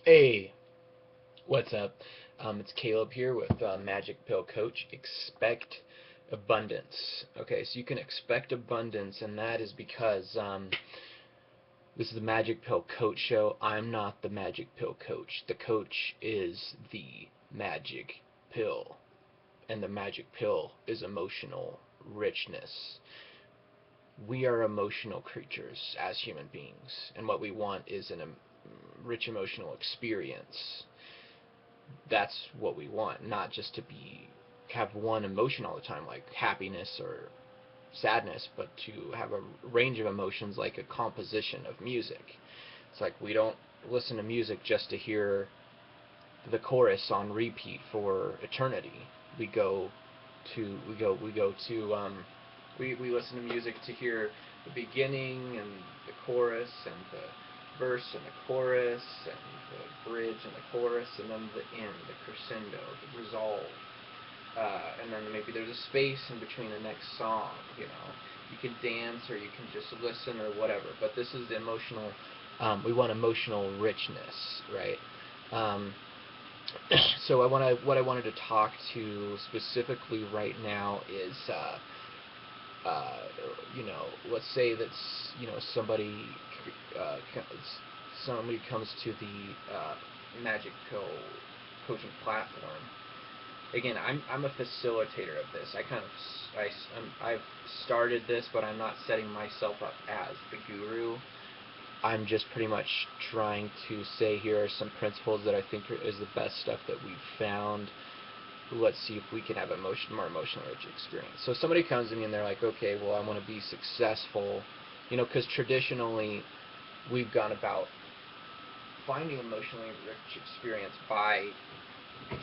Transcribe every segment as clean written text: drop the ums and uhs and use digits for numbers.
Hey, what's up? It's Caleb here with Magic Pill Coach. Expect abundance. Okay, so you can expect abundance, and that is because this is the Magic Pill Coach show. I'm not the Magic Pill Coach. The coach is the Magic Pill, and the Magic Pill is emotional richness. We are emotional creatures as human beings, and what we want is a rich emotional experience. That's what we want, not just to be have one emotion all the time like happiness or sadness, but to have a range of emotions like a composition of music. It's like we don't listen to music just to hear the chorus on repeat for eternity. We go we listen to music to hear the beginning and the chorus and the verse and the chorus and the bridge and the chorus and then the end, the crescendo, the resolve. And then maybe there's a space in between the next song, you know. You can dance or you can just listen or whatever, but this is the emotional, we want emotional richness, right? Um, so what I wanted to talk to specifically right now is, uh, let's say that's, uh, somebody comes to the Magic Pill coaching platform. Again, I'm a facilitator of this. I've started this, but I'm not setting myself up as the guru. I'm just pretty much trying to say here are some principles that I think is the best stuff that we've found. Let's see if we can have a more emotional rich experience. So somebody comes to me and they're like, okay, well, I want to be successful, because traditionally we've gone about finding emotionally rich experience by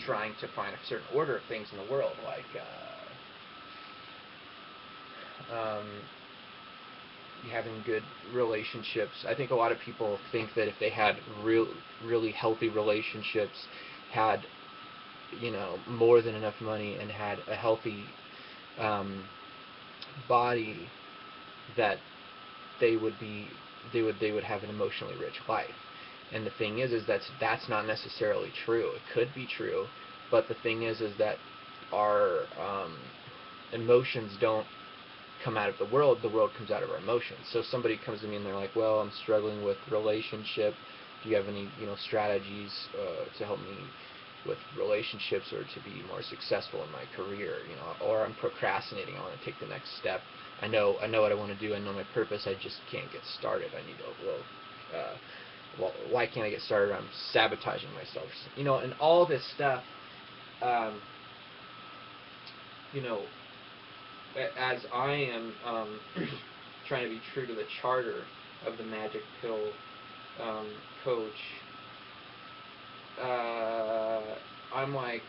trying to find a certain order of things in the world, like having good relationships. I think a lot of people think that if they had really healthy relationships, had more than enough money, and had a healthy body, that they would be they would have an emotionally rich life. And the thing is that's not necessarily true. It could be true, but the thing is that our emotions don't come out of the world comes out of our emotions. So if somebody comes to me and they're like, well, I'm struggling with relationship, do you have any strategies to help me with relationships or to be more successful in my career, or I'm procrastinating, I want to take the next step, I know what I want to do, I know my purpose, I just can't get started, I need well, why can't I get started, I'm sabotaging myself, and all this stuff, um, you know as I am trying to be true to the charter of the Magic Pill coach, I'm like,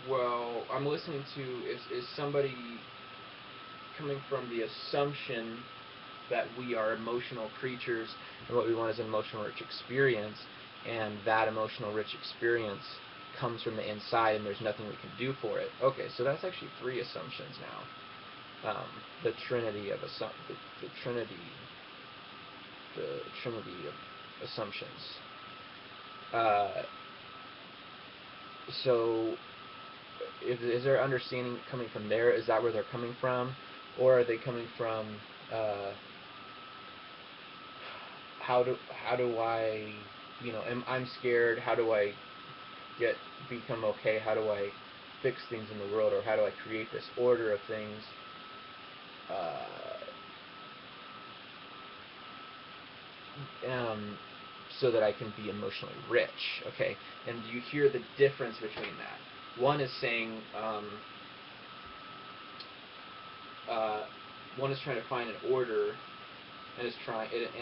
well, I'm listening to, is somebody coming from the assumption that we are emotional creatures and what we want is an emotional rich experience, and that emotional rich experience comes from the inside and there's nothing we can do for it. Okay, so that's actually three assumptions now. The trinity of the trinity of assumptions. Uh, so is there understanding coming from there? Is that where they're coming from, or are they coming from how do I I'm scared? How do I become okay? How do I fix things in the world, or how do I create this order of things? Uh, so that I can be emotionally rich. Okay, and you hear the difference between that. One is saying, uh, one is trying to find an order, and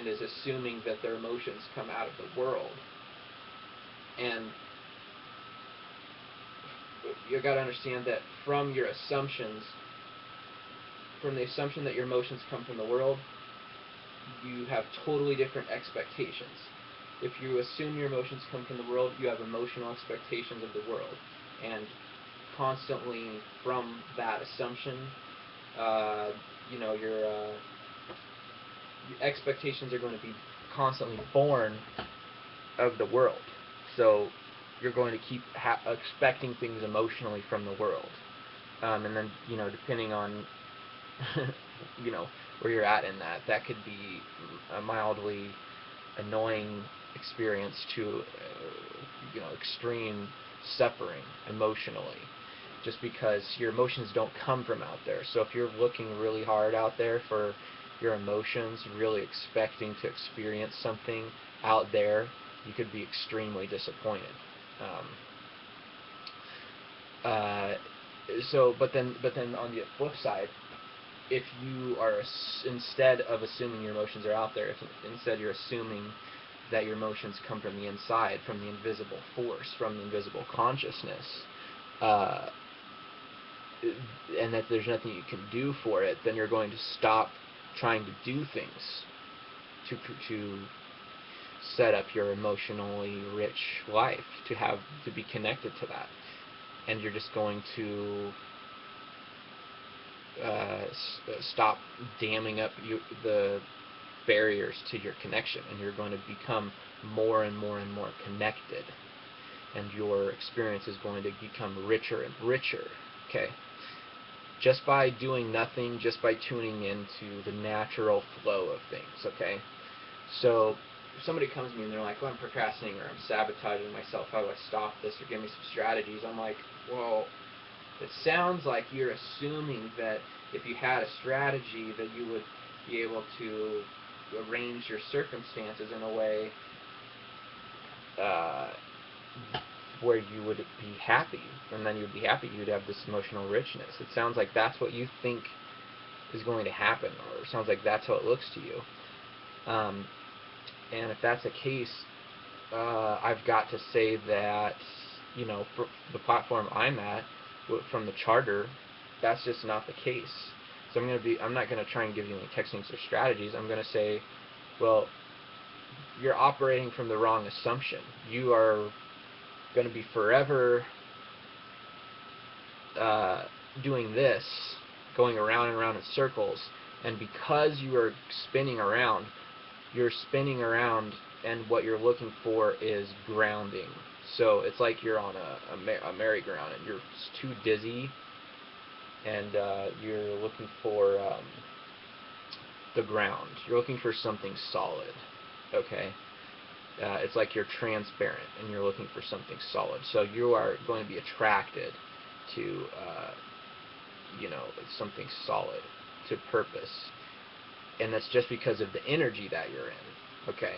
is assuming that their emotions come out of the world, and you got to understand that from your assumptions, from the assumption that your emotions come from the world, you have totally different expectations. If you assume your emotions come from the world, you have emotional expectations of the world. And constantly from that assumption, your expectations are going to be constantly born of the world. So you're going to keep expecting things emotionally from the world. And then, depending on, where you're at in that, that could be a mildly annoying experience to, extreme suffering emotionally, just because your emotions don't come from out there. So if you're looking really hard out there for your emotions, really expecting to experience something out there, you could be extremely disappointed. But then on the flip side, if you are, instead of assuming your emotions are out there, if instead you're assuming that your emotions come from the inside, from the invisible force, from the invisible consciousness, and that there's nothing you can do for it, then you're going to stop trying to do things to set up your emotionally rich life, to be connected to that, and you're just going to stop damming up the barriers to your connection, and you're going to become more and more and more connected, and your experience is going to become richer and richer. Okay, just by doing nothing, just by tuning into the natural flow of things. Okay, so if somebody comes to me and they're like, "Oh, I'm procrastinating, or I'm sabotaging myself. How do I stop this? Or give me some strategies." I'm like, well, it sounds like you're assuming that if you had a strategy that you would be able to arrange your circumstances in a way where you would be happy, and then you'd be happy, you'd have this emotional richness. It sounds like that's what you think is going to happen, or it sounds like that's how it looks to you. And if that's the case, I've got to say that, for the platform I'm at, from the charter, that's just not the case. So I'm not going to try and give you any techniques or strategies. I'm going to say, well, you're operating from the wrong assumption. You are going to be forever doing this, going around and around in circles, and because you are spinning around, and what you're looking for is grounding. So it's like you're on a merry-go-round, and you're too dizzy, and you're looking for the ground. You're looking for something solid. Okay? It's like you're transparent, and you're looking for something solid. So you are going to be attracted to, something solid, to purpose. And that's just because of the energy that you're in. Okay?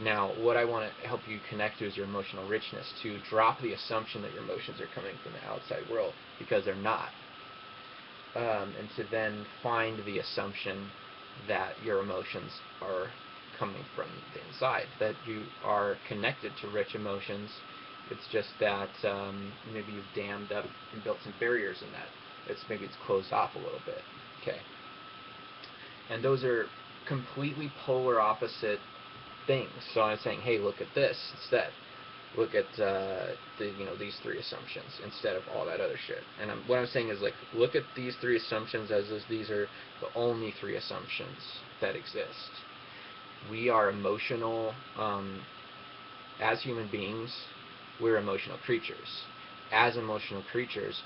Now, what I want to help you connect to is your emotional richness, to drop the assumption that your emotions are coming from the outside world, because they're not. And to then find the assumption that your emotions are coming from the inside, that you are connected to rich emotions. It's just that maybe you've dammed up and built some barriers in that. Maybe it's closed off a little bit. Okay. And those are completely polar opposite things. So I'm saying, hey, look at this instead. Look at these three assumptions instead of all that other shit. And what I'm saying is, like, look at these three assumptions as if these are the only three assumptions that exist. We are emotional. As human beings, we're emotional creatures. As emotional creatures,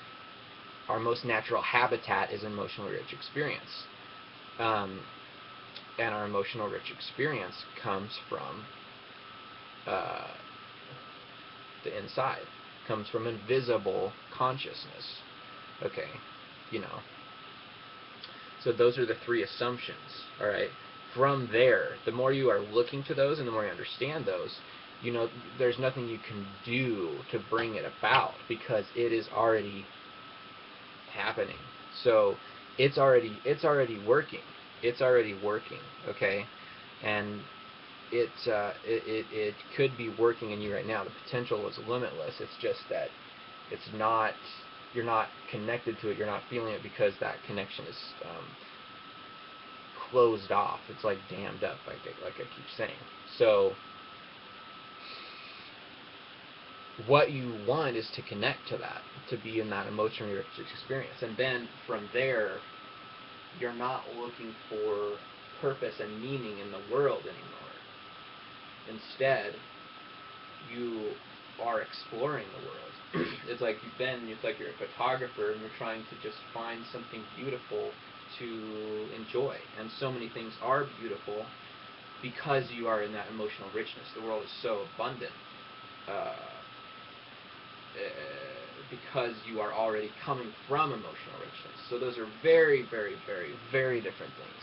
our most natural habitat is emotional rich experience. And our emotional rich experience comes from the inside, comes from invisible consciousness. Okay, So those are the three assumptions, all right? From there, the more you are looking to those and the more you understand those, there's nothing you can do to bring it about, because it is already happening. So it's already working. It's already working, okay? And it could be working in you right now. The potential is limitless. It's just that you're not connected to it. You're not feeling it because that connection is closed off. It's like dammed up, like I keep saying. So what you want is to connect to that, to be in that emotionally rich experience. And then from there, you're not looking for purpose and meaning in the world anymore. Instead, exploring the world. It's like you're a photographer and you're trying to just find something beautiful to enjoy. And so many things are beautiful because you are in that emotional richness. The world is so abundant because you are already coming from emotional richness. So those are very, very, very, very different things.